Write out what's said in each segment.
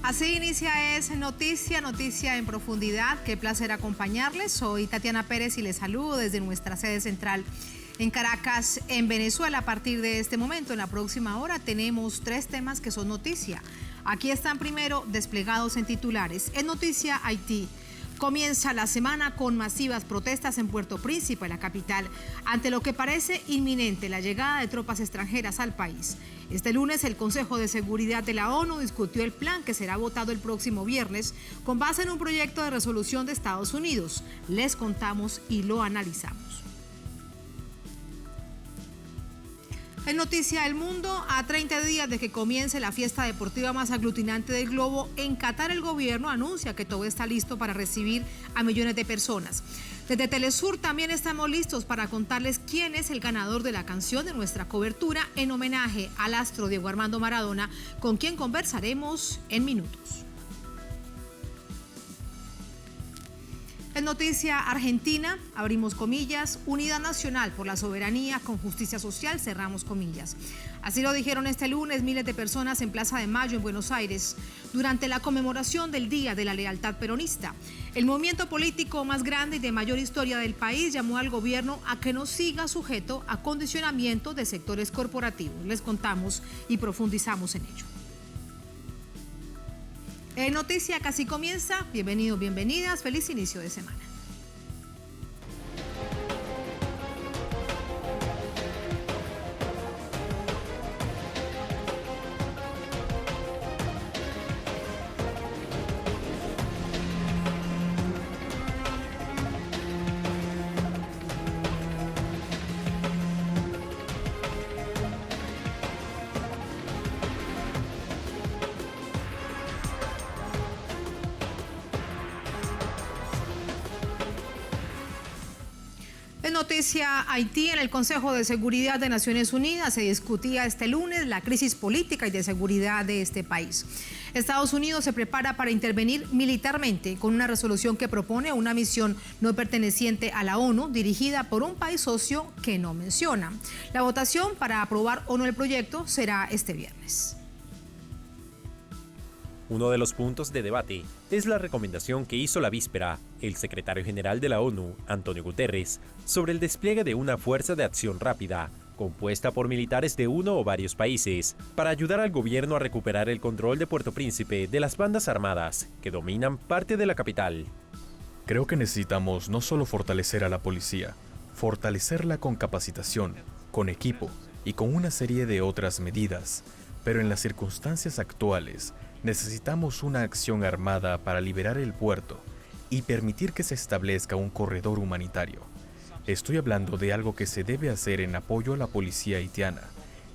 Así inicia Es Noticia en profundidad. Qué placer acompañarles. Soy Tatiana Pérez y les saludo desde nuestra sede central en Caracas, en Venezuela. A partir de este momento, en la próxima hora, tenemos 3 temas que son noticia. Aquí están primero desplegados en titulares. En noticia, Haití. Comienza la semana con masivas protestas en Puerto Príncipe, la capital, ante lo que parece inminente la llegada de tropas extranjeras al país. Este lunes el Consejo de Seguridad de la ONU discutió el plan que será votado el próximo viernes con base en un proyecto de resolución de Estados Unidos. Les contamos y lo analizamos. En Noticia El Mundo, a 30 días de que comience la fiesta deportiva más aglutinante del globo, en Qatar el gobierno anuncia que todo está listo para recibir a millones de personas. Desde Telesur también estamos listos para contarles quién es el ganador de la canción de nuestra cobertura en homenaje al astro Diego Armando Maradona, con quien conversaremos en minutos. En Noticia Argentina, abrimos comillas, Unidad Nacional por la Soberanía con Justicia Social, cerramos comillas. Así lo dijeron este lunes miles de personas en Plaza de Mayo en Buenos Aires durante la conmemoración del Día de la Lealtad Peronista. El movimiento político más grande y de mayor historia del país llamó al gobierno a que no siga sujeto a condicionamiento de sectores corporativos. Les contamos y profundizamos en ello. Noticia casi comienza. Bienvenidos, bienvenidas. Feliz inicio de semana. En Noticia Haití, en el Consejo de Seguridad de Naciones Unidas se discutía este lunes la crisis política y de seguridad de este país. Estados Unidos se prepara para intervenir militarmente con una resolución que propone una misión no perteneciente a la ONU dirigida por un país socio que no menciona. La votación para aprobar o no el proyecto será este viernes. Uno de los puntos de debate es la recomendación que hizo la víspera el secretario general de la ONU, Antonio Guterres, sobre el despliegue de una fuerza de acción rápida, compuesta por militares de uno o varios países, para ayudar al gobierno a recuperar el control de Puerto Príncipe de las bandas armadas que dominan parte de la capital. Creo que necesitamos no solo fortalecer a la policía, fortalecerla con capacitación, con equipo y con una serie de otras medidas, pero en las circunstancias actuales, necesitamos una acción armada para liberar el puerto y permitir que se establezca un corredor humanitario. Estoy hablando de algo que se debe hacer en apoyo a la policía haitiana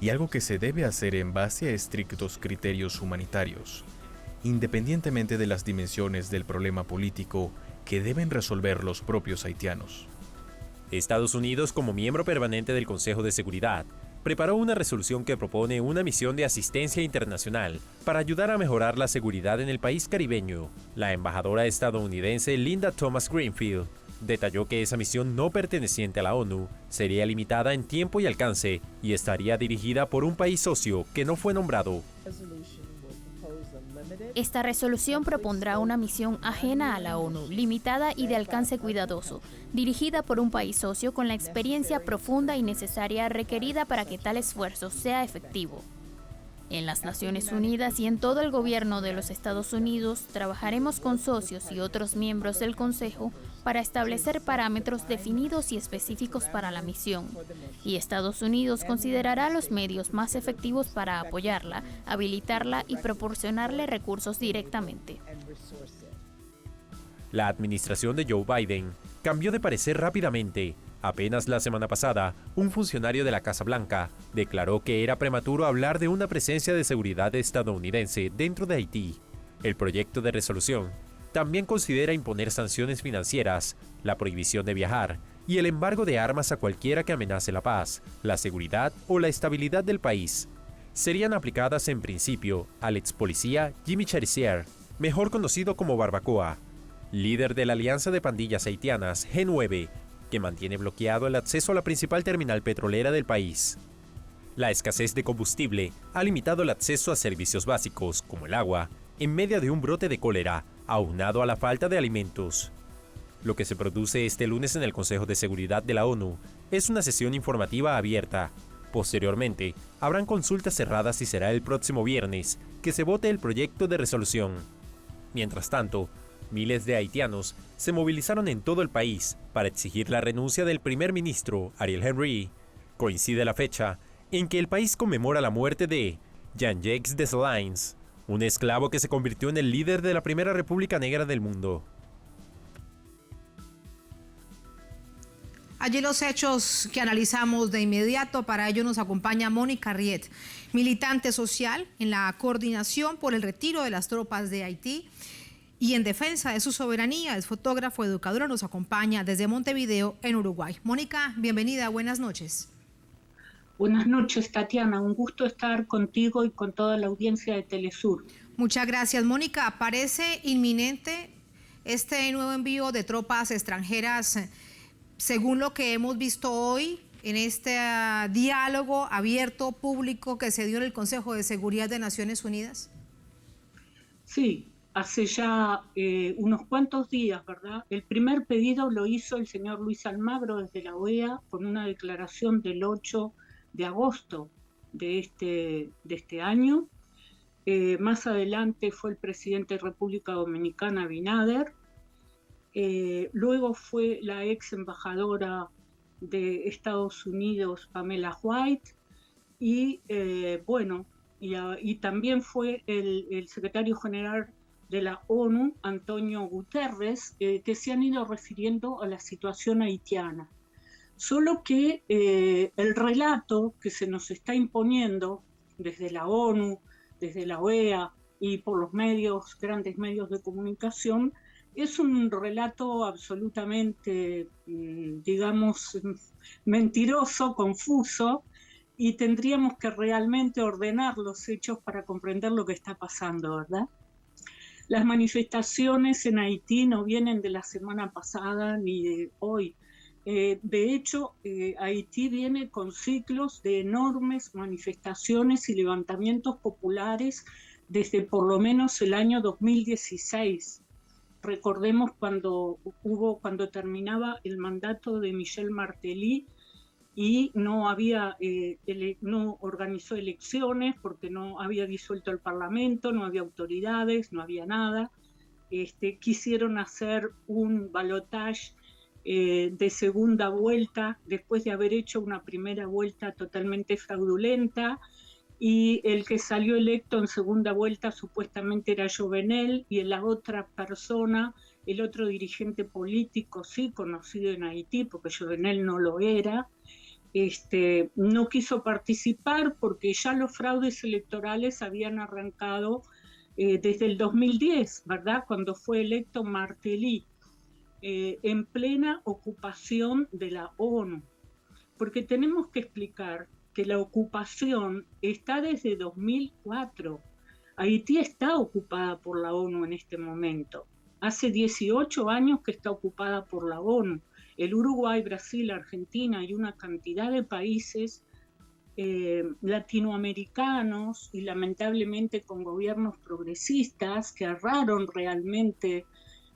y algo que se debe hacer en base a estrictos criterios humanitarios, independientemente de las dimensiones del problema político que deben resolver los propios haitianos. Estados Unidos, como miembro permanente del Consejo de Seguridad, preparó una resolución que propone una misión de asistencia internacional para ayudar a mejorar la seguridad en el país caribeño. La embajadora estadounidense Linda Thomas Greenfield detalló que esa misión no perteneciente a la ONU sería limitada en tiempo y alcance y estaría dirigida por un país socio que no fue nombrado. Esta resolución propondrá una misión ajena a la ONU, limitada y de alcance cuidadoso, dirigida por un país socio con la experiencia profunda y necesaria requerida para que tal esfuerzo sea efectivo. En las Naciones Unidas y en todo el gobierno de los Estados Unidos trabajaremos con socios y otros miembros del Consejo para establecer parámetros definidos y específicos para la misión. Y Estados Unidos considerará los medios más efectivos para apoyarla, habilitarla y proporcionarle recursos directamente. La administración de Joe Biden cambió de parecer rápidamente. Apenas la semana pasada, un funcionario de la Casa Blanca declaró que era prematuro hablar de una presencia de seguridad estadounidense dentro de Haití. El proyecto de resolución también considera imponer sanciones financieras, la prohibición de viajar y el embargo de armas a cualquiera que amenace la paz, la seguridad o la estabilidad del país. Serían aplicadas en principio al ex policía Jimmy Cherizier, mejor conocido como Barbacoa, líder de la Alianza de Pandillas Haitianas G9, que mantiene bloqueado el acceso a la principal terminal petrolera del país. La escasez de combustible ha limitado el acceso a servicios básicos como el agua en medio de un brote de cólera, aunado a la falta de alimentos. Lo que se produce este lunes en el Consejo de Seguridad de la ONU es una sesión informativa abierta. Posteriormente, habrán consultas cerradas y será el próximo viernes que se vote el proyecto de resolución. Mientras tanto, miles de haitianos se movilizaron en todo el país para exigir la renuncia del primer ministro Ariel Henry. Coincide la fecha en que el país conmemora la muerte de Jean-Jacques Dessalines, un esclavo que se convirtió en el líder de la primera república negra del mundo. Allí los hechos que analizamos de inmediato. Para ello nos acompaña Mónica Riet, militante social en la coordinación por el retiro de las tropas de Haití y en defensa de su soberanía. Es fotógrafo, educadora, nos acompaña desde Montevideo, en Uruguay. Mónica, bienvenida, buenas noches. Buenas noches, Tatiana. Un gusto estar contigo y con toda la audiencia de Telesur. Muchas gracias, Mónica. ¿Parece inminente este nuevo envío de tropas extranjeras, según lo que hemos visto hoy en este diálogo abierto, público, que se dio en el Consejo de Seguridad de Naciones Unidas? Sí, hace ya unos cuantos días, ¿verdad? El primer pedido lo hizo el señor Luis Almagro desde la OEA con una declaración del 8 de agosto de este año. Más adelante fue el presidente de República Dominicana, Abinader. Luego fue la ex embajadora de Estados Unidos, Pamela White, y también fue el secretario general de la ONU, Antonio Guterres, que se han ido refiriendo a la situación haitiana. Solo que el relato que se nos está imponiendo desde la ONU, desde la OEA y por los grandes medios de comunicación, es un relato absolutamente, digamos, mentiroso, confuso, y tendríamos que realmente ordenar los hechos para comprender lo que está pasando, ¿verdad? Las manifestaciones en Haití no vienen de la semana pasada ni de hoy. De hecho, Haití viene con ciclos de enormes manifestaciones y levantamientos populares desde por lo menos el año 2016. Recordemos cuando terminaba el mandato de Michel Martelly y no organizó elecciones porque no había disuelto el Parlamento, no había autoridades, no había nada. Quisieron hacer un balotaje de segunda vuelta después de haber hecho una primera vuelta totalmente fraudulenta, y el que salió electo en segunda vuelta supuestamente era Jovenel, y la otra persona, el otro dirigente político, sí conocido en Haití, porque Jovenel no lo era, no quiso participar porque ya los fraudes electorales habían arrancado desde el 2010, ¿verdad? Cuando fue electo Martelly, en plena ocupación de la ONU. Porque tenemos que explicar que la ocupación está desde 2004. Haití está ocupada por la ONU en este momento. Hace 18 años que está ocupada por la ONU. El Uruguay, Brasil, Argentina y una cantidad de países latinoamericanos, y lamentablemente con gobiernos progresistas que erraron realmente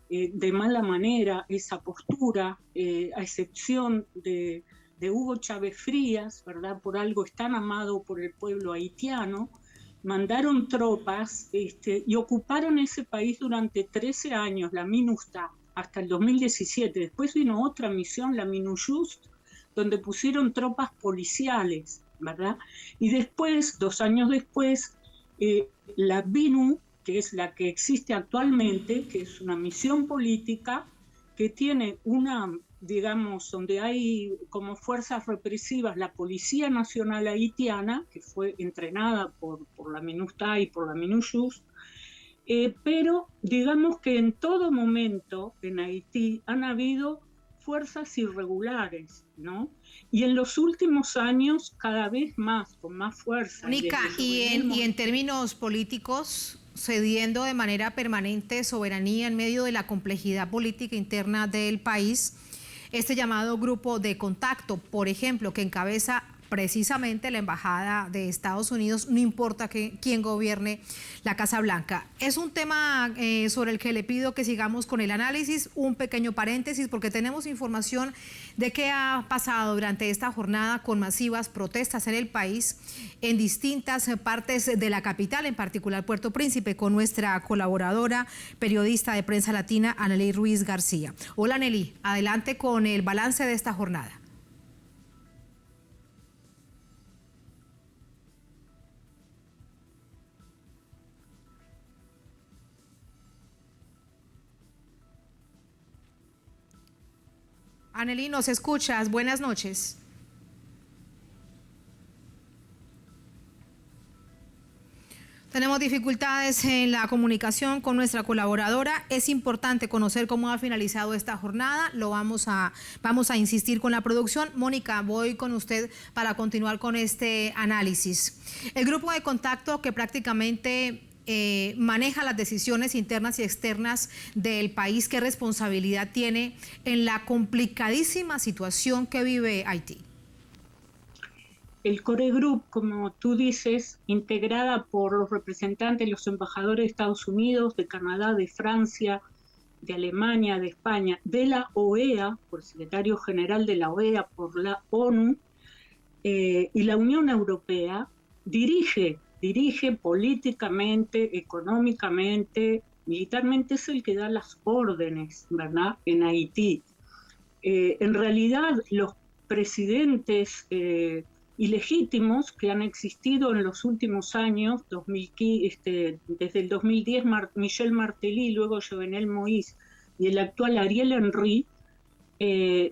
de mala manera esa postura, a excepción de Hugo Chávez Frías, ¿verdad? Por algo es tan amado por el pueblo haitiano, mandaron tropas y ocuparon ese país durante 13 años, la MINUSTAH, hasta el 2017. Después vino otra misión, la MINUJUST, donde pusieron tropas policiales, ¿verdad? Y después, 2 años después, la BINU, que es la que existe actualmente, que es una misión política que tiene digamos, donde hay como fuerzas represivas la Policía Nacional Haitiana, que fue entrenada por la MINUSTAH y por la MINUJUST, pero digamos que en todo momento en Haití han habido fuerzas irregulares, ¿no? Y en los últimos años cada vez más, con más fuerza. Mónica, y en términos políticos, cediendo de manera permanente soberanía en medio de la complejidad política interna del país, este llamado grupo de contacto, por ejemplo, que encabeza precisamente la Embajada de Estados Unidos, no importa quién gobierne la Casa Blanca. Es un tema sobre el que le pido que sigamos con el análisis. Un pequeño paréntesis, porque tenemos información de qué ha pasado durante esta jornada con masivas protestas en el país, en distintas partes de la capital, en particular Puerto Príncipe, con nuestra colaboradora, periodista de Prensa Latina, Anneli Ruiz García. Hola, Anneli, adelante con el balance de esta jornada. Anneli, ¿nos escuchas? Buenas noches. Tenemos dificultades en la comunicación con nuestra colaboradora. Es importante conocer cómo ha finalizado esta jornada. Lo vamos a insistir con la producción. Mónica, voy con usted para continuar con este análisis. El grupo de contacto que prácticamente maneja las decisiones internas y externas del país, ¿qué responsabilidad tiene en la complicadísima situación que vive Haití? El Core Group, como tú dices, integrada por los representantes, los embajadores de Estados Unidos, de Canadá, de Francia, de Alemania, de España, de la OEA, por el secretario general de la OEA, por la ONU y la Unión Europea, dirige políticamente, económicamente, militarmente, es el que da las órdenes, ¿verdad?, en Haití. En realidad, los presidentes ilegítimos que han existido en los últimos años, desde el 2010 Michel Martelly, luego Jovenel Moïse y el actual Ariel Henry,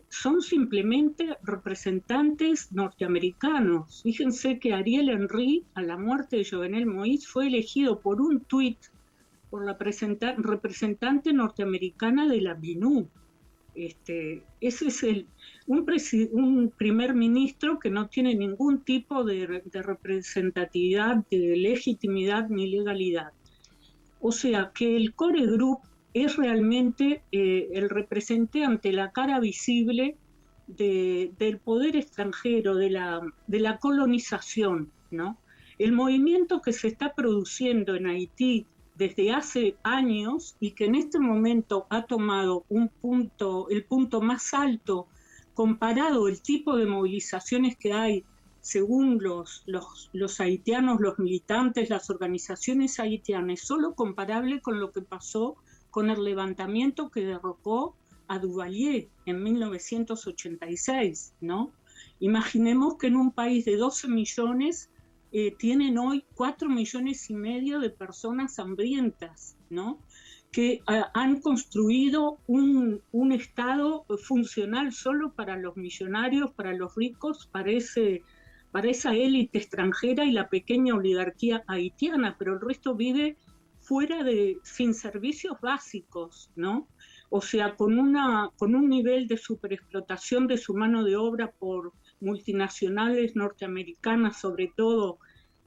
son simplemente representantes norteamericanos. Fíjense que Ariel Henry, a la muerte de Jovenel Moïse, fue elegido por un tuit por la representante norteamericana de la BNUD. Ese es un primer ministro que no tiene ningún tipo de representatividad, de legitimidad ni legalidad. O sea que el Core Group es realmente el representante, la cara visible del poder extranjero, de la colonización, ¿no? El movimiento que se está produciendo en Haití desde hace años y que en este momento ha tomado el punto más alto comparado el tipo de movilizaciones que hay según los haitianos, los militantes, las organizaciones haitianas, solo comparable con lo que pasó con el levantamiento que derrocó a Duvalier en 1986, ¿no? Imaginemos que en un país de 12 millones tienen hoy 4,5 millones de personas hambrientas, ¿no?, que han construido un Estado funcional solo para los millonarios, para los ricos, para esa élite extranjera y la pequeña oligarquía haitiana, pero el resto vive sin servicios básicos, ¿no? O sea, con un nivel de superexplotación de su mano de obra por multinacionales norteamericanas, sobre todo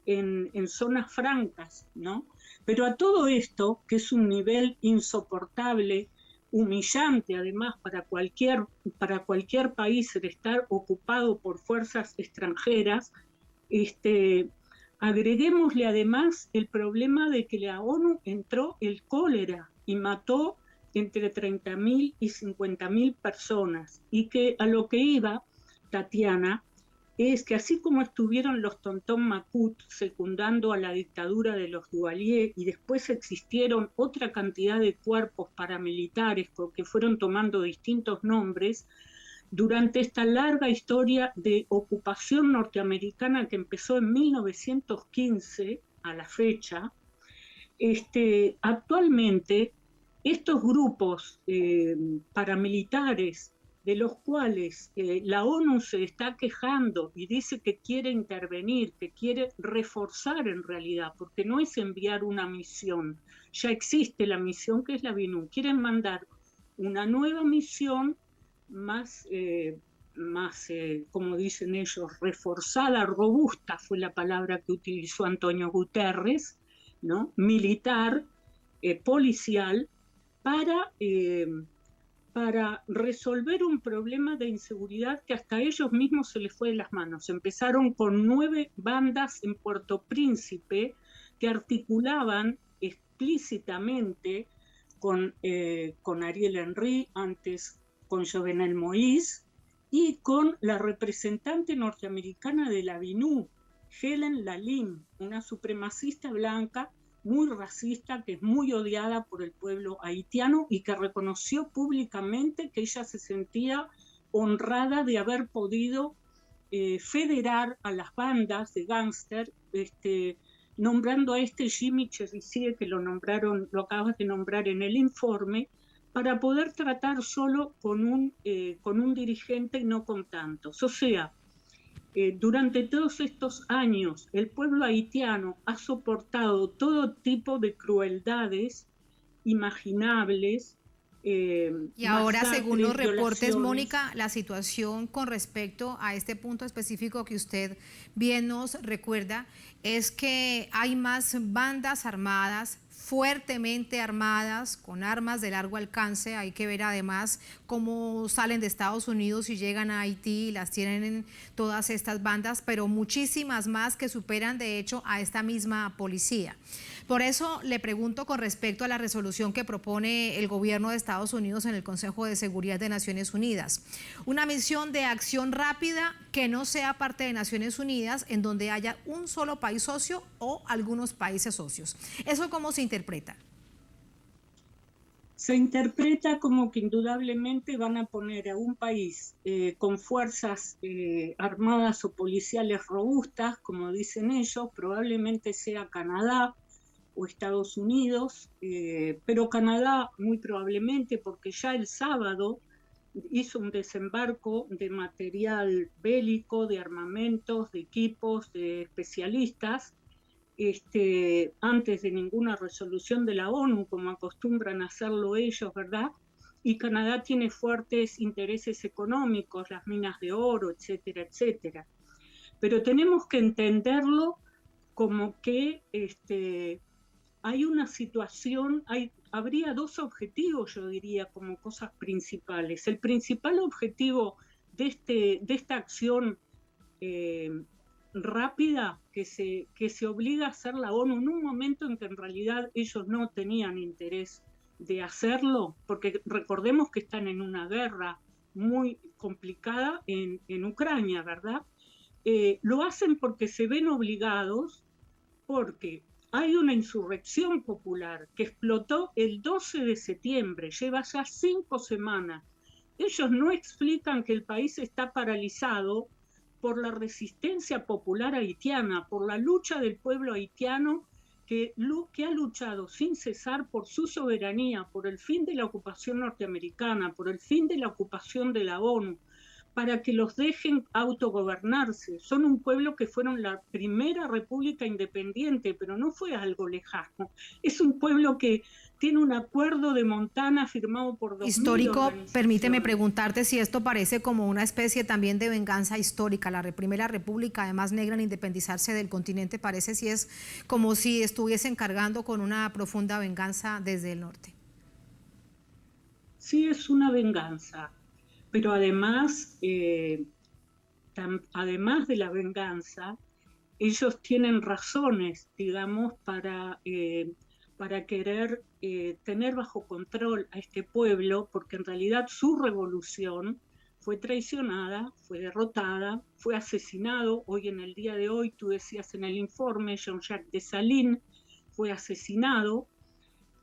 en zonas francas, ¿no? Pero a todo esto, que es un nivel insoportable, humillante además para cualquier país el estar ocupado por fuerzas extranjeras, agreguémosle además el problema de que la ONU entró el cólera y mató entre 30.000 y 50.000 personas, y que a lo que iba, Tatiana, es que así como estuvieron los Tonton Macoute secundando a la dictadura de los Duvalier, y después existieron otra cantidad de cuerpos paramilitares que fueron tomando distintos nombres, durante esta larga historia de ocupación norteamericana que empezó en 1915 a la fecha, actualmente estos grupos paramilitares, de los cuales la ONU se está quejando y dice que quiere intervenir, que quiere reforzar en realidad, porque no es enviar una misión, ya existe la misión que es la BNUD, quieren mandar una nueva misión más, como dicen ellos, reforzada, robusta, fue la palabra que utilizó Antonio Guterres, ¿no?, militar, policial, para para resolver un problema de inseguridad que hasta ellos mismos se les fue de las manos. Empezaron con 9 bandas en Puerto Príncipe que articulaban explícitamente con Ariel Henry, antes con Jovenel Moïse, y con la representante norteamericana de la BINU, Helen Lalim, una supremacista blanca muy racista, que es muy odiada por el pueblo haitiano y que reconoció públicamente que ella se sentía honrada de haber podido federar a las bandas de gángster, nombrando a Jimmy Cherizier, que lo acabas de nombrar en el informe, para poder tratar solo con un dirigente y no con tantos. O sea, durante todos estos años, el pueblo haitiano ha soportado todo tipo de crueldades imaginables. Y ahora, según los reportes, Mónica, la situación con respecto a este punto específico que usted bien nos recuerda es que hay más bandas armadas, fuertemente armadas, con armas de largo alcance. Hay que ver además cómo salen de Estados Unidos y llegan a Haití y las tienen en todas estas bandas, pero muchísimas más que superan de hecho a esta misma policía. Por eso le pregunto con respecto a la resolución que propone el gobierno de Estados Unidos en el Consejo de Seguridad de Naciones Unidas. Una misión de acción rápida que no sea parte de Naciones Unidas, en donde haya un solo país socio o algunos países socios. ¿Eso cómo se interpreta? Se interpreta como que indudablemente van a poner a un país con fuerzas armadas o policiales robustas, como dicen ellos, probablemente sea Canadá o Estados Unidos, pero Canadá muy probablemente, porque ya el sábado hizo un desembarco de material bélico, de armamentos, de equipos, de especialistas, antes de ninguna resolución de la ONU, como acostumbran hacerlo ellos, ¿verdad? Y Canadá tiene fuertes intereses económicos, las minas de oro, etcétera, etcétera. Pero tenemos que entenderlo como que hay una situación, habría 2 objetivos, yo diría, como cosas principales. El principal objetivo de esta acción rápida que se obliga a hacer la ONU en un momento en que en realidad ellos no tenían interés de hacerlo, porque recordemos que están en una guerra muy complicada en Ucrania, ¿verdad? Lo hacen porque se ven obligados, porque hay una insurrección popular que explotó el 12 de septiembre, lleva ya 5 semanas. Ellos no explican que el país está paralizado por la resistencia popular haitiana, por la lucha del pueblo haitiano que ha luchado sin cesar por su soberanía, por el fin de la ocupación norteamericana, por el fin de la ocupación de la ONU, para que los dejen autogobernarse. Son un pueblo que fueron la primera república independiente, pero no fue algo lejano. Es un pueblo que tiene un acuerdo de Montana firmado por 2000 histórico. Permíteme preguntarte si esto parece como una especie también de venganza histórica. La primera república, además negra en independizarse del continente, parece si es como si estuviesen cargando con una profunda venganza desde el norte. Sí, es una venganza. Pero además, además de la venganza, ellos tienen razones, digamos, para querer tener bajo control a este pueblo, porque en realidad su revolución fue traicionada, fue derrotada, fue asesinado. Hoy, en el día de hoy, tú decías en el informe, Jean-Jacques Dessalines fue asesinado.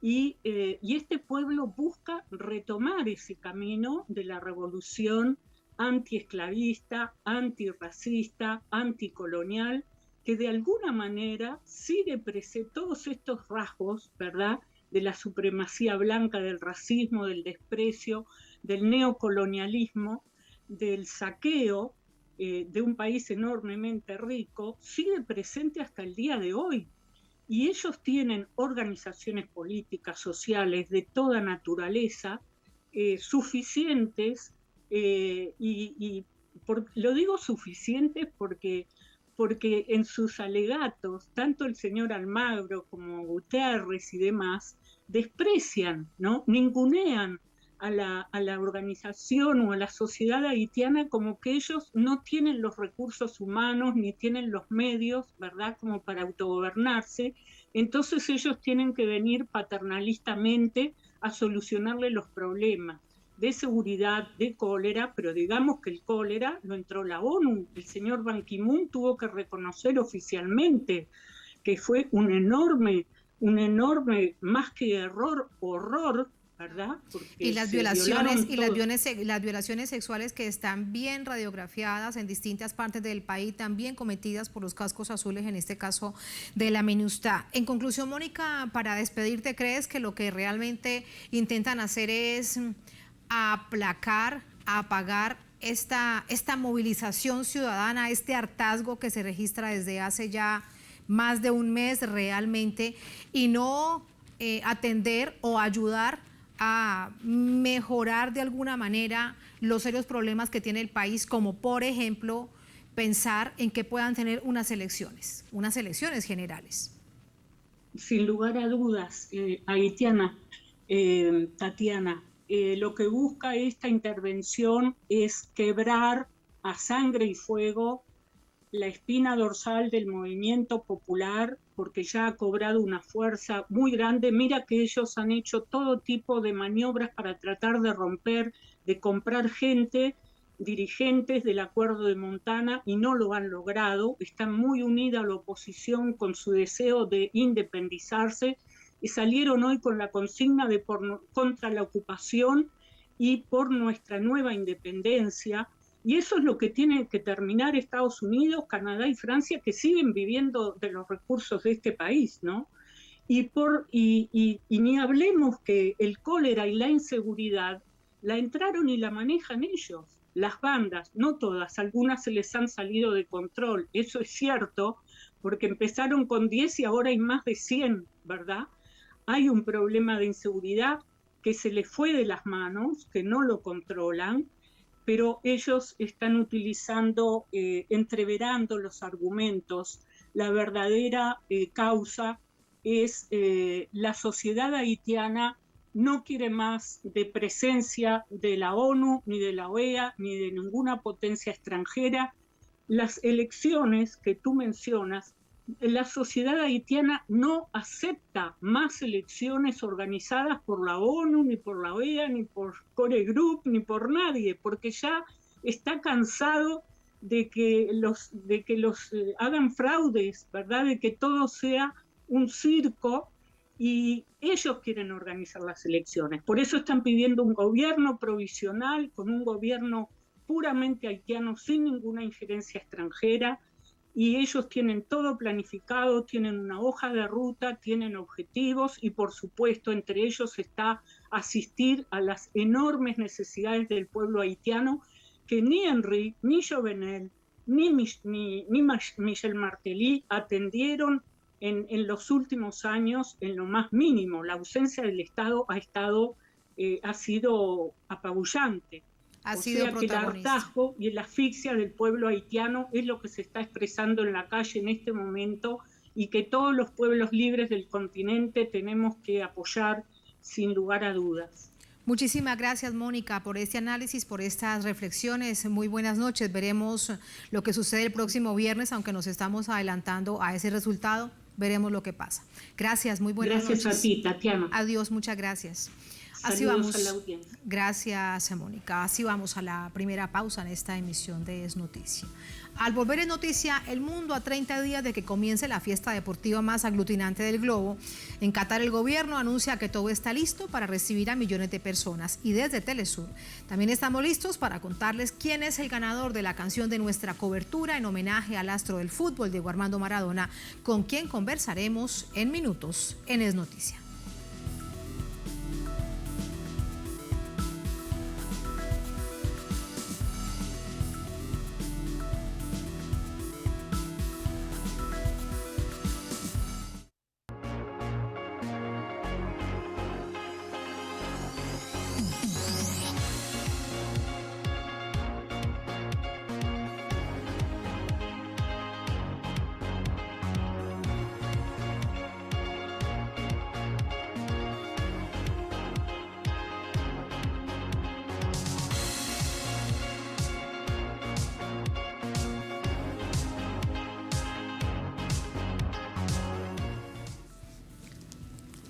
Y este pueblo busca retomar ese camino de la revolución antiesclavista, antirracista, anticolonial, que de alguna manera sigue todos estos rasgos, ¿verdad?, de la supremacía blanca, del racismo, del desprecio, del neocolonialismo, del saqueo de un país enormemente rico, sigue presente hasta el día de hoy. Y ellos tienen organizaciones políticas, sociales, de toda naturaleza, suficientes, lo digo suficientes porque en sus alegatos, tanto el señor Almagro como Guterres y demás, desprecian, ¿no?, ningunean a la organización o a la sociedad haitiana como que ellos no tienen los recursos humanos ni tienen los medios, ¿verdad?, como para autogobernarse. Entonces ellos tienen que venir paternalistamente a solucionarle los problemas de seguridad, de cólera, pero digamos que el cólera lo entró la ONU. El señor Ban Ki-moon tuvo que reconocer oficialmente que fue un enorme, más que error, horror, ¿verdad? Porque y las violaciones sexuales que están bien radiografiadas en distintas partes del país, también cometidas por los cascos azules, en este caso de la MINUSTAH. En conclusión, Mónica, para despedirte, ¿crees que lo que realmente intentan hacer es aplacar, apagar esta movilización ciudadana, este hartazgo que se registra desde hace ya más de un mes realmente, y no atender o ayudar a mejorar de alguna manera los serios problemas que tiene el país, como por ejemplo pensar en que puedan tener unas elecciones generales? Sin lugar a dudas, Tatiana, lo que busca esta intervención es quebrar a sangre y fuego la espina dorsal del movimiento popular, porque ya ha cobrado una fuerza muy grande. Mira que ellos han hecho todo tipo de maniobras para tratar de romper, de comprar gente, dirigentes del Acuerdo de Montana, y no lo han logrado. Está muy unida la oposición con su deseo de independizarse, y salieron hoy con la consigna de contra la ocupación y por nuestra nueva independencia. Y eso es lo que tienen que terminar Estados Unidos, Canadá y Francia, que siguen viviendo de los recursos de este país, ¿no? Y ni hablemos que el cólera y la inseguridad la entraron y la manejan ellos, las bandas, no todas, algunas se les han salido de control, eso es cierto, porque empezaron con 10 y ahora hay más de 100, ¿verdad? Hay un problema de inseguridad que se les fue de las manos, que no lo controlan, pero ellos están utilizando, entreverando los argumentos. La verdadera causa es la sociedad haitiana no quiere más de presencia de la ONU, ni de la OEA, ni de ninguna potencia extranjera. Las elecciones que tú mencionas, la sociedad haitiana no acepta más elecciones organizadas por la ONU, ni por la OEA, ni por Core Group, ni por nadie, porque ya está cansado de que los hagan fraudes, ¿verdad? De que todo sea un circo, y ellos quieren organizar las elecciones. Por eso están pidiendo un gobierno provisional, con un gobierno puramente haitiano, sin ninguna injerencia extranjera, y ellos tienen todo planificado, tienen una hoja de ruta, tienen objetivos, y por supuesto entre ellos está asistir a las enormes necesidades del pueblo haitiano, que ni Henry, ni Jovenel, ni Michel Martelly atendieron en los últimos años en lo más mínimo. La ausencia del Estado ha sido apabullante. Ha sido protagonista. Que el hartazgo y la asfixia del pueblo haitiano es lo que se está expresando en la calle en este momento, y que todos los pueblos libres del continente tenemos que apoyar sin lugar a dudas. Muchísimas gracias, Mónica, por este análisis, por estas reflexiones. Muy buenas noches. Veremos lo que sucede el próximo viernes, aunque nos estamos adelantando a ese resultado. Veremos lo que pasa. Gracias, muy buenas noches. Gracias a ti, Tatiana. Adiós, muchas gracias. Así Saludos vamos. a la audiencia. Gracias, Mónica. Así vamos a la primera pausa en esta emisión de Es Noticia. Al volver Es Noticia, el mundo a 30 días de que comience la fiesta deportiva más aglutinante del globo. En Qatar el gobierno anuncia que todo está listo para recibir a millones de personas. Y desde Telesur también estamos listos para contarles quién es el ganador de la canción de nuestra cobertura en homenaje al astro del fútbol, Diego Armando Maradona, con quien conversaremos en minutos en Es Noticia.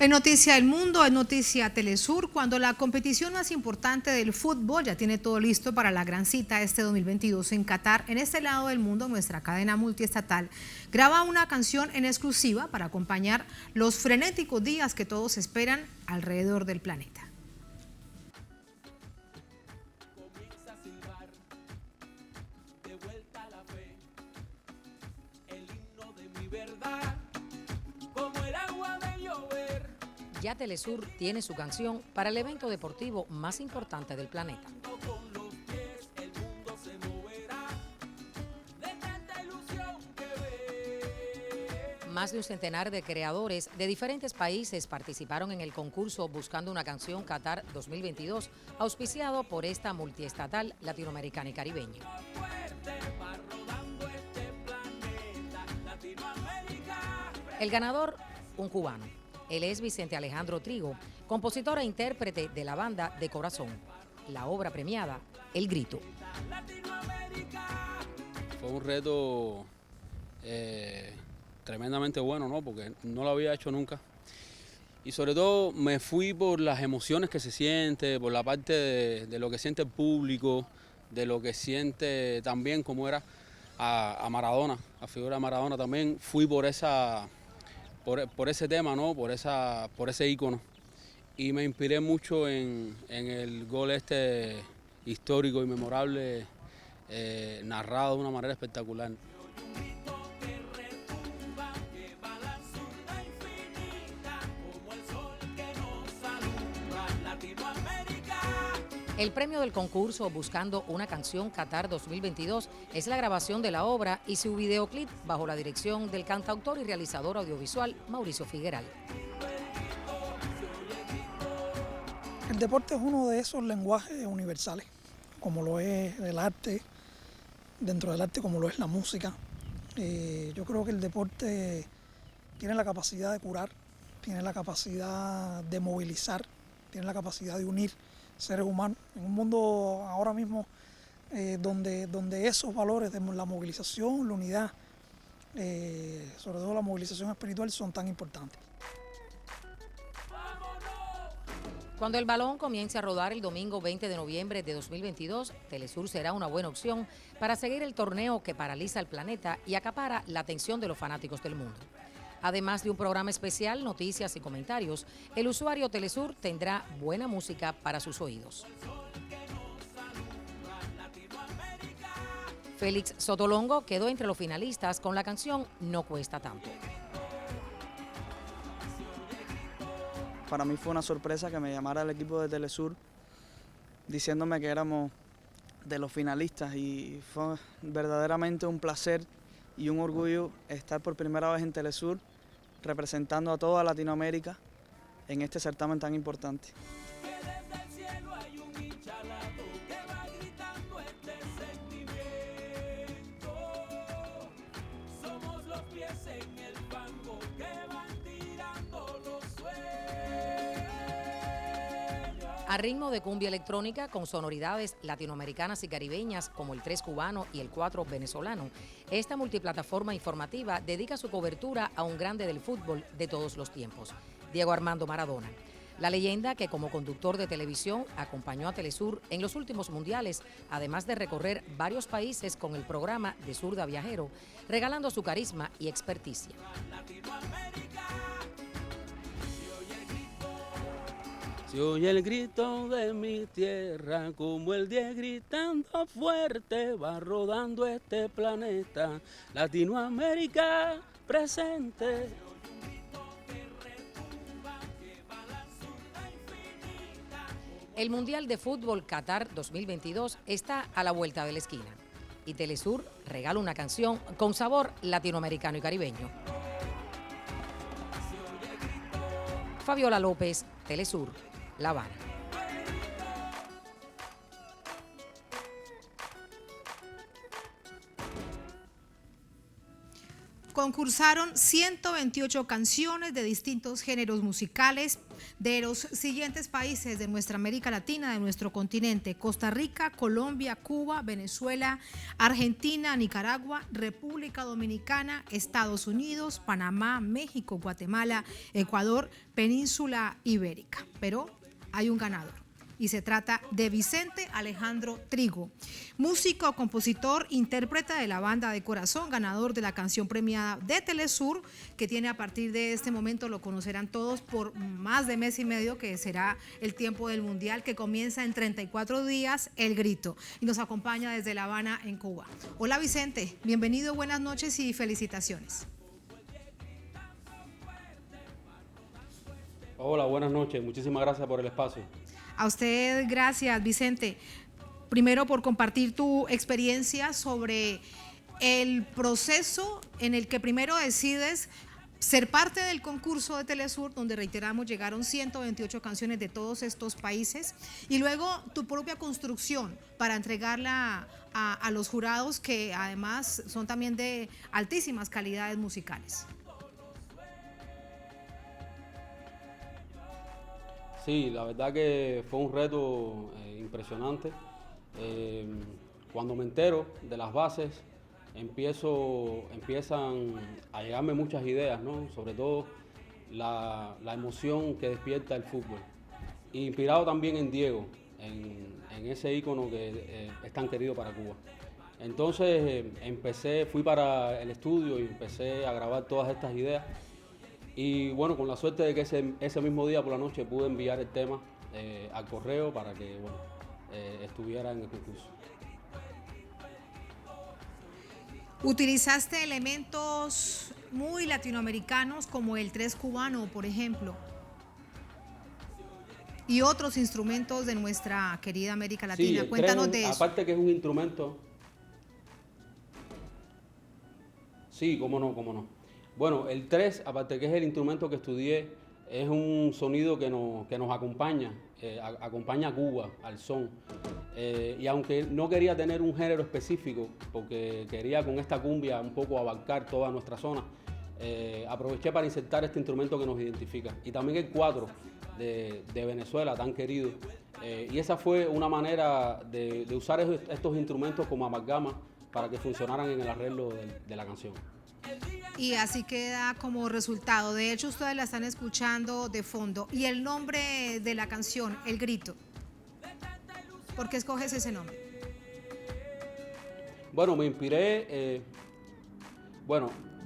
En Noticia del Mundo, en Noticia Telesur, cuando la competición más importante del fútbol ya tiene todo listo para la gran cita este 2022 en Qatar, en este lado del mundo, nuestra cadena multiestatal graba una canción en exclusiva para acompañar los frenéticos días que todos esperan alrededor del planeta. Ya Telesur tiene su canción para el evento deportivo más importante del planeta. Más de un centenar de creadores de diferentes países participaron en el concurso Buscando una canción Qatar 2022, auspiciado por esta multiestatal latinoamericana y caribeña. El ganador, un cubano. Él es Vicente Alejandro Trigo, compositor e intérprete de la banda De Corazón. La obra premiada, El Grito. Fue un reto tremendamente bueno, ¿no? Porque no lo había hecho nunca. Y sobre todo me fui por las emociones que se siente, por la parte de lo que siente el público, de lo que siente también como era a Maradona, la figura de Maradona también. Fui por ese tema, ¿no? Por ese ícono. Y me inspiré mucho en el gol histórico y memorable, narrado de una manera espectacular. El premio del concurso Buscando una canción Qatar 2022 es la grabación de la obra y su videoclip bajo la dirección del cantautor y realizador audiovisual Mauricio Figueral. El deporte es uno de esos lenguajes universales, como lo es el arte, dentro del arte como lo es la música. Yo creo que el deporte tiene la capacidad de curar, tiene la capacidad de movilizar, tiene la capacidad de unir seres humanos. En un mundo ahora mismo donde esos valores de la movilización, la unidad, sobre todo la movilización espiritual, son tan importantes. Cuando el balón comience a rodar el domingo 20 de noviembre de 2022, Telesur será una buena opción para seguir el torneo que paraliza el planeta y acapara la atención de los fanáticos del mundo. Además de un programa especial, noticias y comentarios, el usuario Telesur tendrá buena música para sus oídos. Félix Sotolongo quedó entre los finalistas con la canción No Cuesta Tanto. Para mí fue una sorpresa que me llamara el equipo de Telesur diciéndome que éramos de los finalistas y fue verdaderamente un placer y un orgullo estar por primera vez en Telesur representando a toda Latinoamérica en este certamen tan importante. A ritmo de cumbia electrónica con sonoridades latinoamericanas y caribeñas como el 3 cubano y el 4 venezolano, esta multiplataforma informativa dedica su cobertura a un grande del fútbol de todos los tiempos, Diego Armando Maradona. La leyenda que como conductor de televisión acompañó a Telesur en los últimos mundiales, además de recorrer varios países con el programa de Zurda Viajero, regalando su carisma y experticia. Se oye el grito de mi tierra, como el día gritando fuerte, va rodando este planeta, Latinoamérica presente. El Mundial de Fútbol Qatar 2022 está a la vuelta de la esquina y Telesur regala una canción con sabor latinoamericano y caribeño. Fabiola López, Telesur, La Habana. Concursaron 128 canciones de distintos géneros musicales de los siguientes países de nuestra América Latina, de nuestro continente: Costa Rica, Colombia, Cuba, Venezuela, Argentina, Nicaragua, República Dominicana, Estados Unidos, Panamá, México, Guatemala, Ecuador, Península Ibérica. Pero hay un ganador, y se trata de Vicente Alejandro Trigo, músico, compositor, intérprete de la banda de corazón, ganador de la canción premiada de Telesur, que tiene a partir de este momento, lo conocerán todos, por más de mes y medio, que será el tiempo del Mundial, que comienza en 34 días, El Grito, y nos acompaña desde La Habana, en Cuba. Hola Vicente, bienvenido, buenas noches y felicitaciones. Hola, buenas noches, muchísimas gracias por el espacio. A usted, gracias, Vicente. Primero, por compartir tu experiencia sobre el proceso en el que primero decides ser parte del concurso de Telesur, donde, reiteramos, llegaron 128 canciones de todos estos países, y luego tu propia construcción para entregarla a los jurados, que además son también de altísimas calidades musicales. Sí, la verdad que fue un reto impresionante. Cuando me entero de las bases, empiezan a llegarme muchas ideas, ¿no? Sobre todo la emoción que despierta el fútbol. Inspirado también en Diego, en ese ícono que es tan querido para Cuba. Entonces fui para el estudio y empecé a grabar todas estas ideas. Y bueno, con la suerte de que ese mismo día por la noche pude enviar el tema al correo para que estuviera en el concurso. Utilizaste elementos muy latinoamericanos como el tres cubano, por ejemplo, y otros instrumentos de nuestra querida América Latina. Sí, Cuéntanos de eso. Aparte que es un instrumento. Sí, cómo no. Bueno, el 3, aparte que es el instrumento que estudié, es un sonido que nos acompaña, acompaña a Cuba, al son. Y aunque no quería tener un género específico, porque quería con esta cumbia un poco abarcar toda nuestra zona, aproveché para insertar este instrumento que nos identifica. Y también el 4 de Venezuela, tan querido. Y esa fue una manera de usar estos instrumentos como amalgama para que funcionaran en el arreglo de la canción. Y así queda como resultado. De hecho, ustedes la están escuchando de fondo. Y el nombre de la canción, El Grito, ¿por qué escoges ese nombre? Bueno, me inspiré,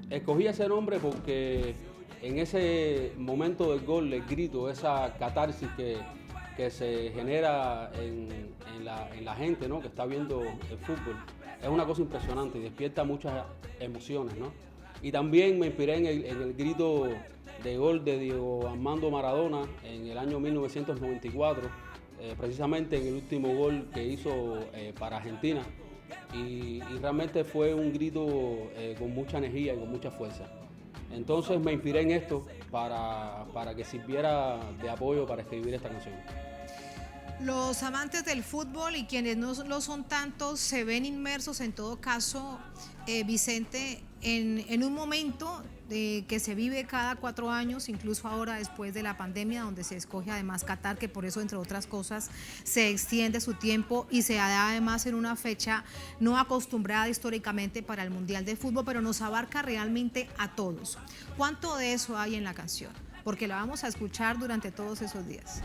escogí ese nombre porque en ese momento del gol, el grito, esa catarsis que se genera en la gente, ¿no?, que está viendo el fútbol, es una cosa impresionante y despierta muchas emociones, ¿no? Y también me inspiré en el grito de gol de Diego Armando Maradona en el año 1994, precisamente en el último gol que hizo para Argentina. Y realmente fue un grito con mucha energía y con mucha fuerza. Entonces me inspiré en esto para que sirviera de apoyo para escribir esta canción. Los amantes del fútbol y quienes no lo son tantos se ven inmersos, en todo caso, Vicente, en un momento que se vive cada 4 años, incluso ahora después de la pandemia, donde se escoge además Qatar, que por eso, entre otras cosas, se extiende su tiempo y se da además en una fecha no acostumbrada históricamente para el Mundial de Fútbol, pero nos abarca realmente a todos. ¿Cuánto de eso hay en la canción? Porque la vamos a escuchar durante todos esos días.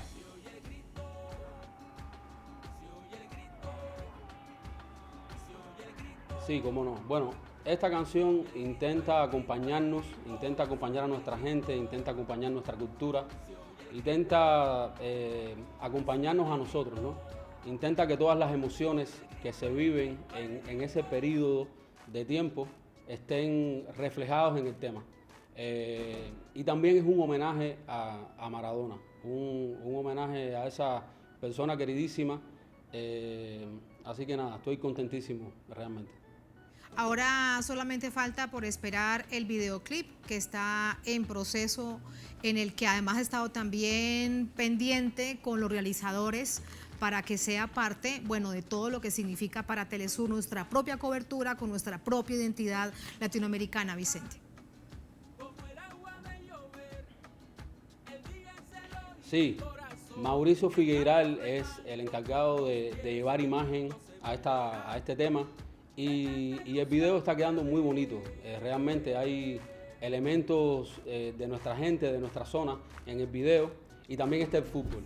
Sí, cómo no. Bueno, esta canción intenta acompañar a nuestra gente, intenta acompañar nuestra cultura, intenta acompañarnos a nosotros, ¿no? Intenta que todas las emociones que se viven en ese periodo de tiempo estén reflejados en el tema. Y también es un homenaje a Maradona, un homenaje a esa persona queridísima. Así que nada, estoy contentísimo realmente. Ahora solamente falta por esperar el videoclip, que está en proceso, en el que además he estado también pendiente con los realizadores para que sea parte, bueno, de todo lo que significa para Telesur nuestra propia cobertura con nuestra propia identidad latinoamericana, Vicente. Sí, Mauricio Figueiral es el encargado de llevar imagen a este tema y el video está quedando muy bonito. Realmente hay elementos de nuestra gente, de nuestra zona en el video, y también está el fútbol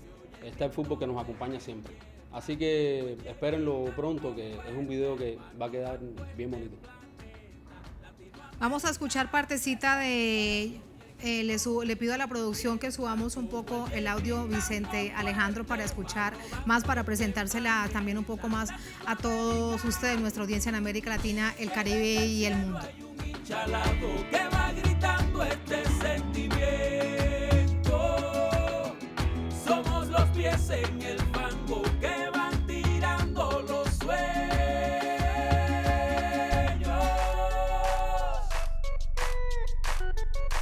que nos acompaña siempre. Así que espérenlo pronto, que es un video que va a quedar bien bonito. Vamos a escuchar partecita de... le pido a la producción que subamos un poco el audio, Vicente Alejandro, para escuchar más, para presentársela también un poco más a todos ustedes, nuestra audiencia en América Latina, el Caribe y el mundo. Que va gritando este sentimiento. Somos los pies en el fango que van tirando los sueños.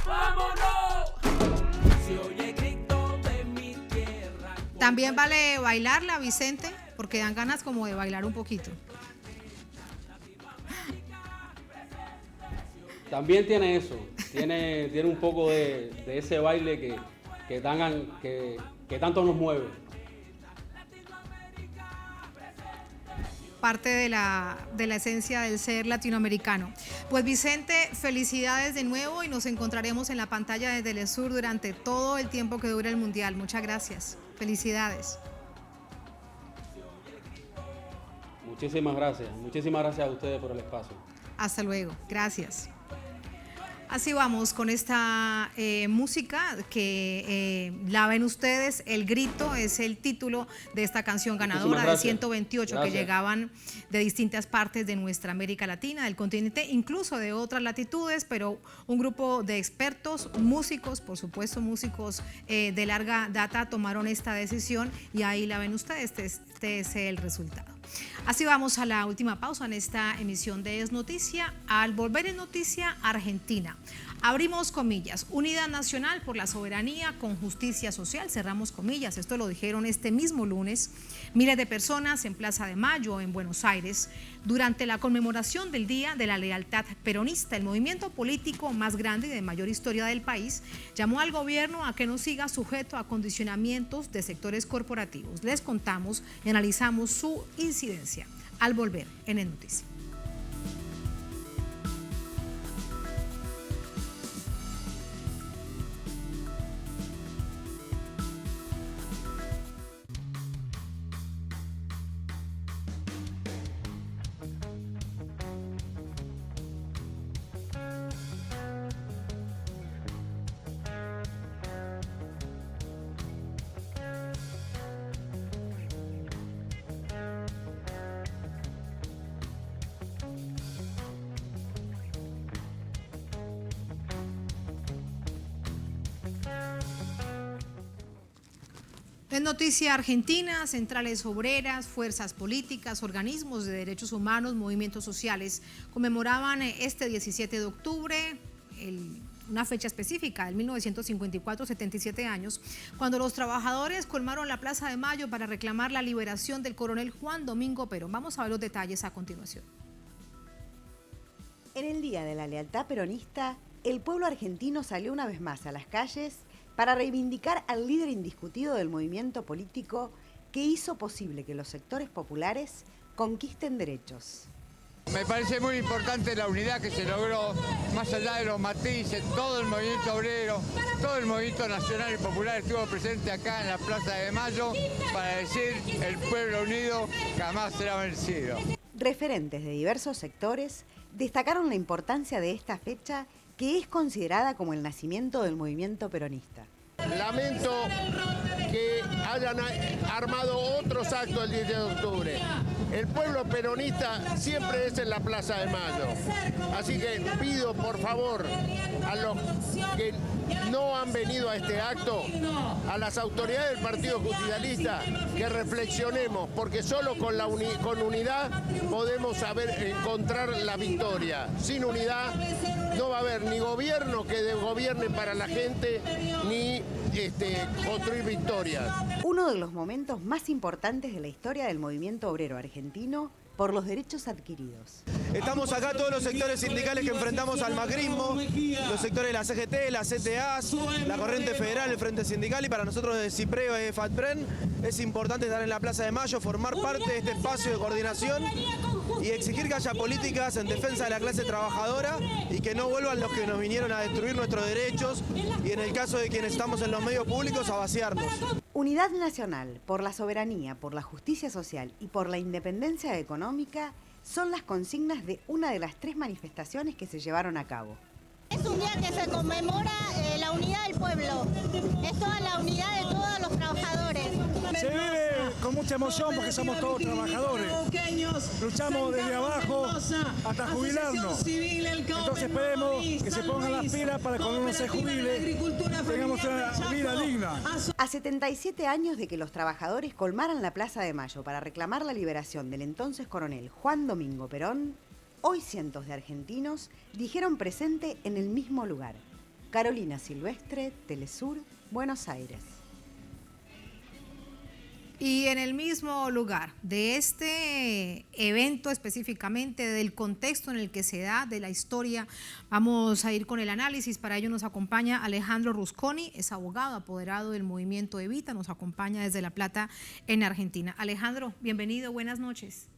¡Vámonos! Se oye grito de mi tierra. También vale bailarla, Vicente, porque dan ganas como de bailar un poquito. También tiene eso, tiene un poco de ese baile que tanto nos mueve. Parte de la esencia del ser latinoamericano. Pues Vicente, felicidades de nuevo y nos encontraremos en la pantalla de Telesur durante todo el tiempo que dure el Mundial. Muchas gracias. Felicidades. Muchísimas gracias a ustedes por el espacio. Hasta luego. Gracias. Así vamos con esta música que la ven ustedes. El grito es el título de esta canción ganadora de 128 que llegaban de distintas partes de nuestra América Latina, del continente, incluso de otras latitudes, pero un grupo de expertos, músicos, por supuesto músicos de larga data, tomaron esta decisión y ahí la ven ustedes. Este es el resultado. Así vamos a la última pausa en esta emisión de Es Noticia. Al volver en Noticia, Argentina. Abrimos comillas, unidad nacional por la soberanía con justicia social, cerramos comillas. Esto lo dijeron este mismo lunes miles de personas en Plaza de Mayo, en Buenos Aires, durante la conmemoración del Día de la Lealtad Peronista. El movimiento político más grande y de mayor historia del país llamó al gobierno a que no siga sujeto a condicionamientos de sectores corporativos. Les contamos y analizamos su incidencia al volver en El Noticia. En Noticia Argentina, centrales obreras, fuerzas políticas, organismos de derechos humanos, movimientos sociales conmemoraban este 17 de octubre, una fecha específica, el 1954, 77 años, cuando los trabajadores colmaron la Plaza de Mayo para reclamar la liberación del coronel Juan Domingo Perón. Vamos a ver los detalles a continuación. En el Día de la Lealtad Peronista, el pueblo argentino salió una vez más a las calles para reivindicar al líder indiscutido del movimiento político que hizo posible que los sectores populares conquisten derechos. Me parece muy importante la unidad que se logró, más allá de los matices, todo el movimiento obrero, todo el movimiento nacional y popular estuvo presente acá en la Plaza de Mayo para decir el pueblo unido jamás será vencido. Referentes de diversos sectores destacaron la importancia de esta fecha, que es considerada como el nacimiento del movimiento peronista. Lamento que hayan armado otros actos el 10 de octubre. El pueblo peronista siempre es en la Plaza de Mayo. Así que pido, por favor, a los que no han venido a este acto, a las autoridades del Partido Justicialista, que reflexionemos, porque solo con unidad podemos encontrar la victoria. Sin unidad no va a haber ni gobierno que gobierne para la gente, ni construir victorias. Uno de los momentos más importantes de la historia del movimiento obrero argentino por los derechos adquiridos. Estamos acá todos los sectores sindicales que enfrentamos al macrismo, los sectores de la CGT, la CTA, la Corriente Federal, el Frente Sindical, y para nosotros de CIPREO y de FATPREN es importante estar en la Plaza de Mayo, formar parte de este espacio de coordinación y exigir que haya políticas en defensa de la clase trabajadora y que no vuelvan los que nos vinieron a destruir nuestros derechos y, en el caso de quienes estamos en los medios públicos, a vaciarnos. Unidad nacional por la soberanía, por la justicia social y por la independencia económica son las consignas de una de las 3 manifestaciones que se llevaron a cabo. Es un día que se conmemora la unidad del pueblo, es toda la unidad de todos los trabajadores. Se vive con mucha emoción porque somos todos trabajadores, luchamos desde abajo hasta jubilarnos, entonces esperemos que se pongan las pilas para que cuando uno se jubile tengamos una vida digna. A 77 años de que los trabajadores colmaran la Plaza de Mayo para reclamar la liberación del entonces coronel Juan Domingo Perón, hoy cientos de argentinos dijeron presente en el mismo lugar. Carolina Silvestre, Telesur, Buenos Aires. Y en el mismo lugar de este evento específicamente, del contexto en el que se da, de la historia, vamos a ir con el análisis. Para ello nos acompaña Alejandro Rusconi, es abogado apoderado del movimiento Evita, nos acompaña desde La Plata, en Argentina. Alejandro, bienvenido, buenas noches.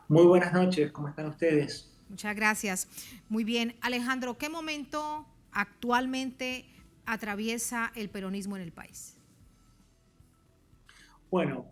Muy buenas noches, ¿cómo están ustedes? Muchas gracias. Muy bien, Alejandro, ¿qué momento actualmente atraviesa el peronismo en el país? Bueno,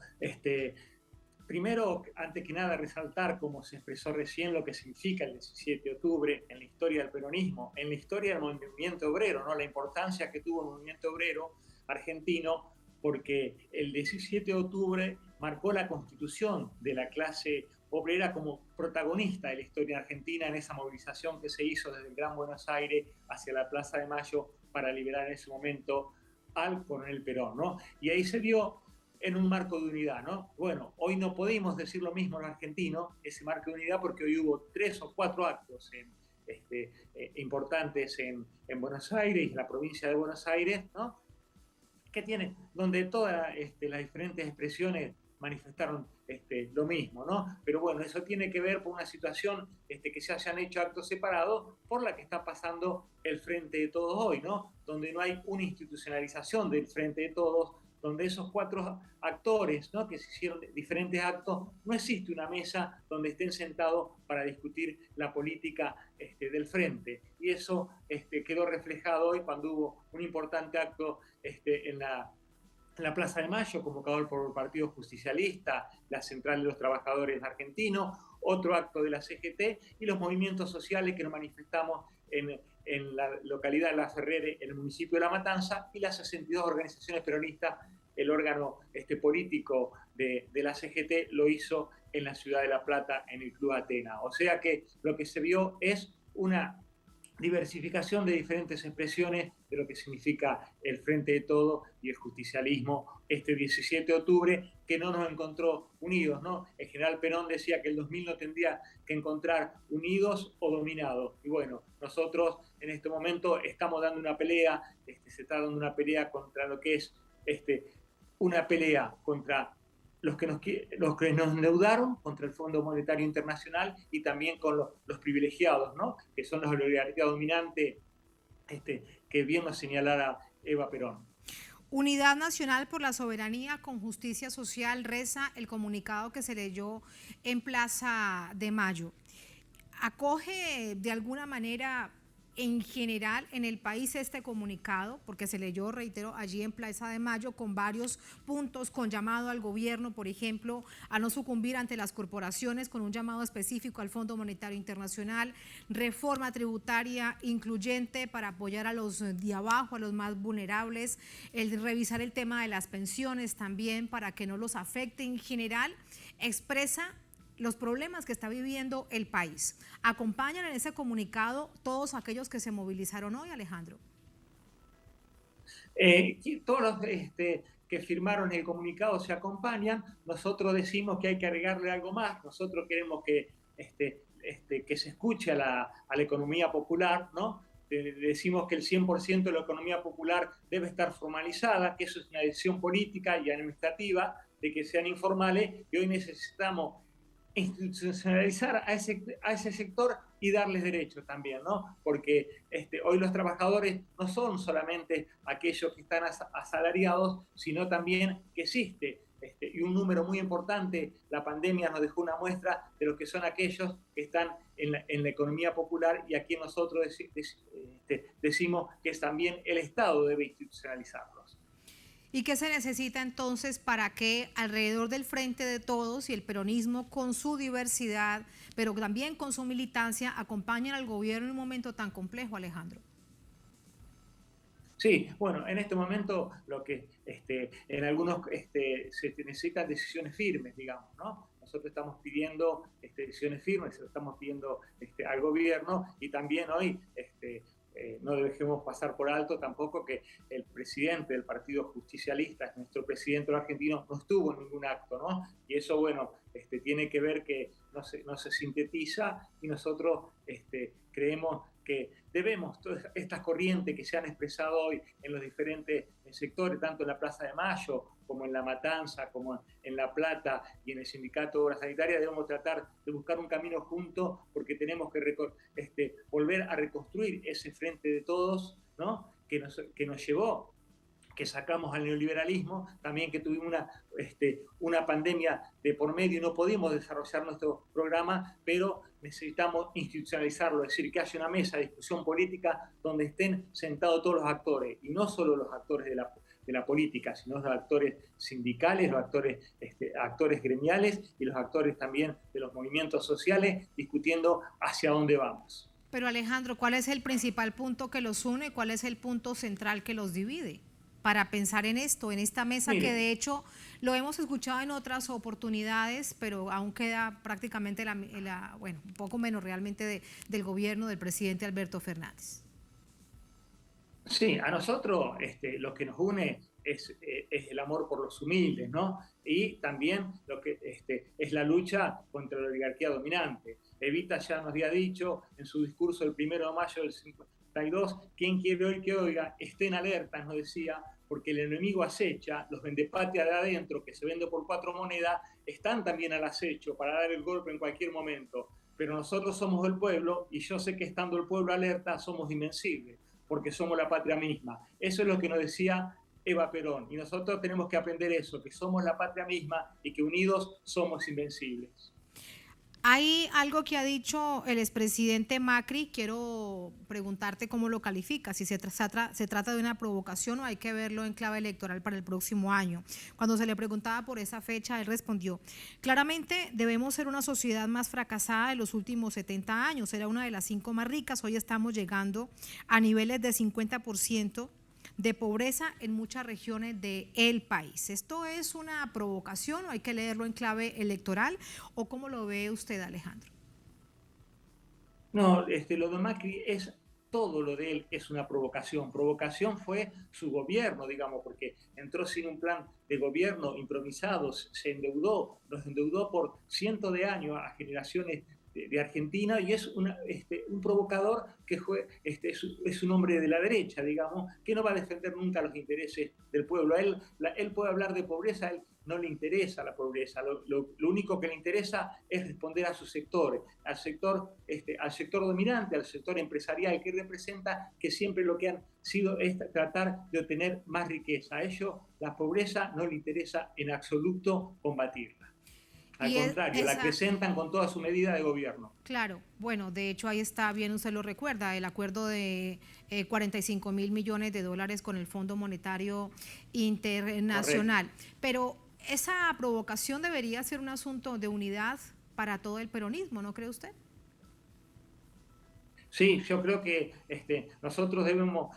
primero, antes que nada, resaltar, como se expresó recién, lo que significa el 17 de octubre en la historia del peronismo, en la historia del movimiento obrero, ¿no? La importancia que tuvo el movimiento obrero argentino, porque el 17 de octubre marcó la constitución de la clase obrera como protagonista de la historia argentina en esa movilización que se hizo desde el Gran Buenos Aires hacia la Plaza de Mayo para liberar en ese momento al coronel Perón, ¿no? Y ahí se dio en un marco de unidad, ¿no? Bueno, hoy no podemos decir lo mismo los argentinos, ese marco de unidad, porque hoy hubo 3 o 4 actos importantes en Buenos Aires, en la provincia de Buenos Aires, ¿no? Que tiene, donde todas las diferentes expresiones manifestaron lo mismo, ¿no? Pero bueno, eso tiene que ver con una situación que se hayan hecho actos separados por la que está pasando el Frente de Todos hoy, ¿no? Donde no hay una institucionalización del Frente de Todos, donde esos 4 actores, ¿no?, que se hicieron diferentes actos, no existe una mesa donde estén sentados para discutir la política del Frente. Y eso quedó reflejado hoy cuando hubo un importante acto en la Plaza de Mayo, convocado por el Partido Justicialista, la Central de los Trabajadores Argentinos, otro acto de la CGT y los movimientos sociales que nos manifestamos en la localidad de La Ferrere, en el municipio de La Matanza, y las 62 organizaciones peronistas. El órgano político de la CGT lo hizo en la ciudad de La Plata, en el Club Atena. O sea que lo que se vio es una diversificación de diferentes expresiones de lo que significa el Frente de Todo y el justicialismo 17 de octubre, que no nos encontró unidos, ¿no? El general Perón decía que el 2000 no tendría que encontrar unidos o dominados. Y bueno, nosotros en este momento estamos dando una pelea, se está dando una pelea contra lo que es una pelea contra los que nos endeudaron, contra el Fondo Monetario Internacional y también con los privilegiados, ¿no?, que son los oligarquía dominante, que bien nos señalara Eva Perón. Unidad Nacional por la Soberanía con Justicia Social, reza el comunicado que se leyó en Plaza de Mayo. ¿Acoge de alguna manera en general en el país este comunicado? Porque se leyó, reitero, allí en Plaza de Mayo, con varios puntos, con llamado al gobierno, por ejemplo, a no sucumbir ante las corporaciones, con un llamado específico al Fondo Monetario Internacional, reforma tributaria incluyente para apoyar a los de abajo, a los más vulnerables, el revisar el tema de las pensiones también para que no los afecte. En general, expresa los problemas que está viviendo el país. ¿Acompañan en ese comunicado todos aquellos que se movilizaron hoy, Alejandro? Todos los que firmaron el comunicado se acompañan. Nosotros decimos que hay que agregarle algo más. Nosotros queremos que se escuche a la economía popular, ¿no? Decimos que el 100% de la economía popular debe estar formalizada, que eso es una decisión política y administrativa, de que sean informales, y hoy necesitamos institucionalizar a ese sector y darles derechos también, ¿no? Porque hoy los trabajadores no son solamente aquellos que están asalariados, sino también que existe, y un número muy importante, la pandemia nos dejó una muestra de lo que son aquellos que están en la economía popular, y aquí nosotros decimos que es también el Estado debe institucionalizarlos. ¿Y qué se necesita entonces para que alrededor del Frente de Todos y el peronismo con su diversidad, pero también con su militancia, acompañen al gobierno en un momento tan complejo, Alejandro? Sí, bueno, en este momento lo que en algunos se necesitan decisiones firmes, digamos, ¿no? Nosotros estamos pidiendo decisiones firmes, se lo estamos pidiendo al gobierno, y también hoy no dejemos pasar por alto tampoco que el presidente del Partido Justicialista, nuestro presidente argentino, no estuvo en ningún acto, ¿no? Y eso, bueno, tiene que ver que no se sintetiza, y nosotros creemos que debemos, todas estas corrientes que se han expresado hoy en los diferentes sectores, tanto en la Plaza de Mayo, como en La Matanza, como en La Plata y en el Sindicato de Obras Sanitarias, debemos tratar de buscar un camino juntos, porque tenemos que volver a reconstruir ese Frente de Todos, ¿no? que nos llevó, que sacamos al neoliberalismo, también que tuvimos una pandemia de por medio y no pudimos desarrollar nuestro programa, pero necesitamos institucionalizarlo, es decir, que haya una mesa de discusión política donde estén sentados todos los actores, y no solo los actores de la política, sino los actores sindicales, los actores gremiales y los actores también de los movimientos sociales, discutiendo hacia dónde vamos. Pero Alejandro, ¿cuál es el principal punto que los une? ¿Cuál es el punto central que los divide? Para pensar en esto, en esta mesa. Mire, que de hecho lo hemos escuchado en otras oportunidades, pero aún queda prácticamente bueno, un poco menos realmente del gobierno del presidente Alberto Fernández. Sí, a nosotros lo que nos une es el amor por los humildes, ¿no? Y también lo que es la lucha contra la oligarquía dominante. Evita ya nos había dicho en su discurso del 1 de mayo del 52, quien quiere oír que oiga, estén alertas, nos decía, porque el enemigo acecha, los vendepatrias de adentro, que se vende por 4 monedas, están también al acecho para dar el golpe en cualquier momento. Pero nosotros somos el pueblo, y yo sé que estando el pueblo alerta somos invencibles, porque somos la patria misma. Eso es lo que nos decía Eva Perón, y nosotros tenemos que aprender eso, que somos la patria misma y que unidos somos invencibles. Hay algo que ha dicho el expresidente Macri, quiero preguntarte cómo lo califica, si se trata de una provocación o hay que verlo en clave electoral para el próximo año. Cuando se le preguntaba por esa fecha, él respondió: claramente debemos ser una sociedad más fracasada de los últimos 70 años, era una de las 5 más ricas, hoy estamos llegando a niveles de 50% de pobreza en muchas regiones del país. ¿Esto es una provocación o hay que leerlo en clave electoral, o cómo lo ve usted, Alejandro? No, lo de Macri es, todo lo de él es una provocación. Provocación fue su gobierno, digamos, porque entró sin un plan de gobierno, improvisado, se endeudó, nos endeudó por cientos de años a generaciones de Argentina, y es un provocador que es un hombre de la derecha, digamos, que no va a defender nunca los intereses del pueblo. Él puede hablar de pobreza, a él no le interesa la pobreza, lo único que le interesa es responder a sus sectores, al sector dominante, al sector empresarial que representa, que siempre lo que han sido es tratar de obtener más riqueza. A ellos la pobreza no le interesa en absoluto combatirla. Al contrario, la acrecentan con toda su medida de gobierno. Claro, bueno, de hecho ahí está, bien usted lo recuerda, el acuerdo de 45.000 millones de dólares con el Fondo Monetario Internacional. Correcto. Pero esa provocación debería ser un asunto de unidad para todo el peronismo, ¿no cree usted? Sí, yo creo que nosotros debemos,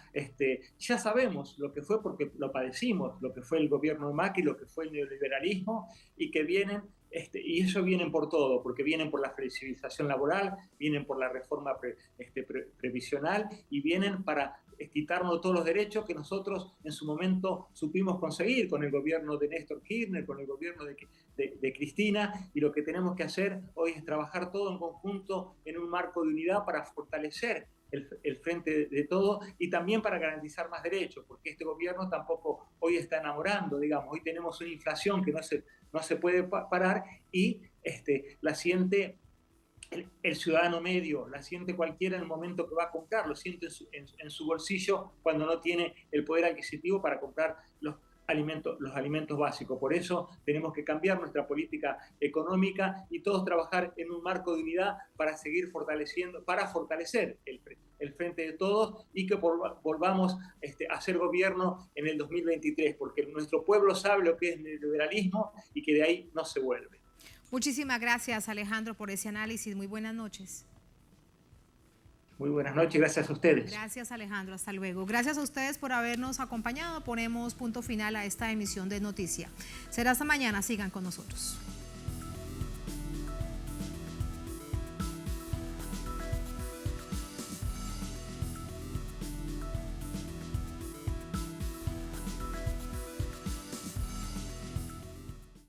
ya sabemos lo que fue porque lo padecimos, lo que fue el gobierno de Macri, lo que fue el neoliberalismo, y que vienen, y ellos vienen por todo, porque vienen por la flexibilización laboral, vienen por la reforma previsional, y vienen para quitarnos todos los derechos que nosotros en su momento supimos conseguir con el gobierno de Néstor Kirchner, con el gobierno de Cristina, y lo que tenemos que hacer hoy es trabajar todo en conjunto en un marco de unidad para fortalecer el frente de todo y también para garantizar más derechos, porque este gobierno tampoco hoy está enamorando, digamos, hoy tenemos una inflación que no se puede parar y la siente el ciudadano medio, la siente cualquiera en el momento que va a comprar, lo siente en su bolsillo cuando no tiene el poder adquisitivo para comprar los alimentos básicos. Por eso tenemos que cambiar nuestra política económica y todos trabajar en un marco de unidad para seguir fortaleciendo, para fortalecer el frente de todos y que volvamos a hacer gobierno en el 2023, porque nuestro pueblo sabe lo que es el liberalismo y que de ahí no se vuelve. Muchísimas gracias, Alejandro, por ese análisis. Muy buenas noches. Muy buenas noches, gracias a ustedes. Gracias, Alejandro, hasta luego. Gracias a ustedes por habernos acompañado. Ponemos punto final a esta emisión de Noticia. Será hasta mañana, sigan con nosotros.